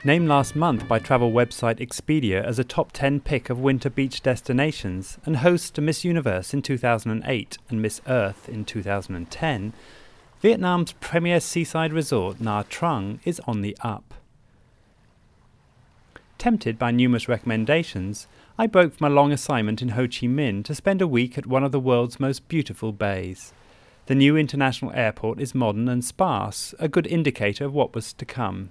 Named last month by travel website Expedia as a top 10 pick of winter beach destinations and host to Miss Universe in 2008 and Miss Earth in 2010, Vietnam's premier seaside resort Nha Trang is on the up. Tempted by numerous recommendations, I broke from a long assignment in Ho Chi Minh to spend a week at one of the world's most beautiful bays. The new international airport is modern and sparse, a good indicator of what was to come.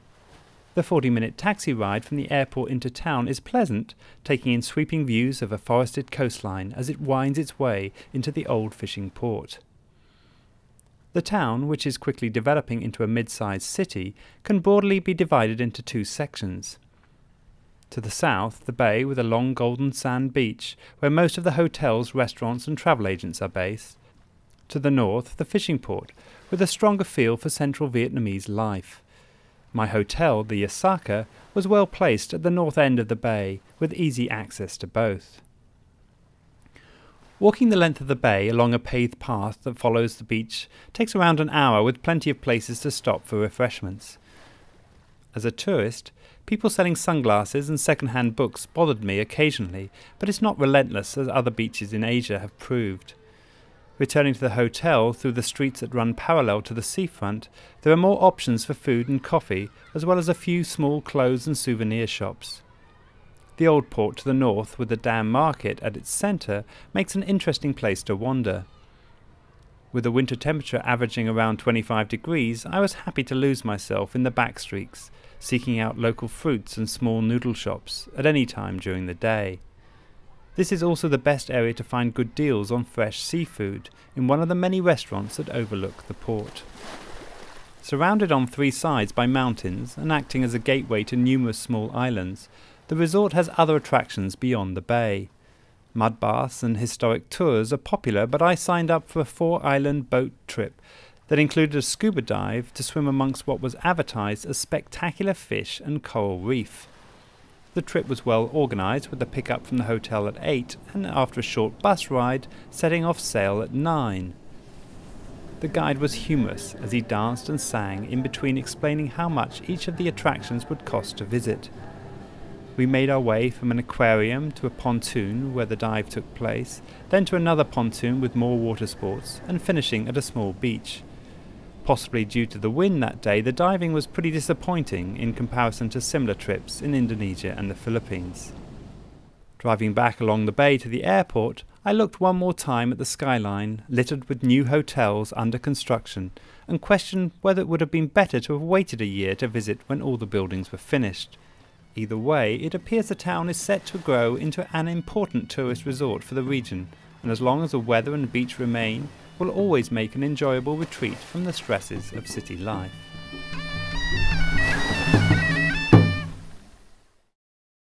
The 40-minute taxi ride from the airport into town is pleasant, taking in sweeping views of a forested coastline as it winds its way into the old fishing port. The town, which is quickly developing into a mid-sized city, can broadly be divided into two sections. To the south, the bay with a long golden sand beach, where most of the hotels, restaurants and travel agents are based. To the north, the fishing port, with a stronger feel for central Vietnamese life. My hotel, the Osaka, was well placed at the north end of the bay, with easy access to both. Walking the length of the bay along a paved path that follows the beach takes around an hour, with plenty of places to stop for refreshments. As a tourist, people selling sunglasses and second-hand books bothered me occasionally, but it's not relentless as other beaches in Asia have proved. Returning to the hotel through the streets that run parallel to the seafront, there are more options for food and coffee, as well as a few small clothes and souvenir shops. The old port to the north, with the dam market at its centre, makes an interesting place to wander. With the winter temperature averaging around 25 degrees, I was happy to lose myself in the back streets, seeking out local fruits and small noodle shops at any time during the day. This is also the best area to find good deals on fresh seafood in one of the many restaurants that overlook the port. Surrounded on three sides by mountains and acting as a gateway to numerous small islands, the resort has other attractions beyond the bay. Mud baths and historic tours are popular, but I signed up for a 4-island boat trip that included a scuba dive to swim amongst what was advertised as spectacular fish and coral reef. The trip was well organised, with a pick-up from the hotel at 8 and after a short bus ride, setting off sail at 9. The guide was humorous as he danced and sang in between explaining how much each of the attractions would cost to visit. We made our way from an aquarium to a pontoon where the dive took place, then to another pontoon with more water sports, and finishing at a small beach. Possibly due to the wind that day, the diving was pretty disappointing in comparison to similar trips in Indonesia and the Philippines. Driving back along the bay to the airport, I looked one more time at the skyline, littered with new hotels under construction, and questioned whether it would have been better to have waited a year to visit when all the buildings were finished. Either way, it appears the town is set to grow into an important tourist resort for the region, and as long as the weather and beach remain, will always make an enjoyable retreat from the stresses of city life.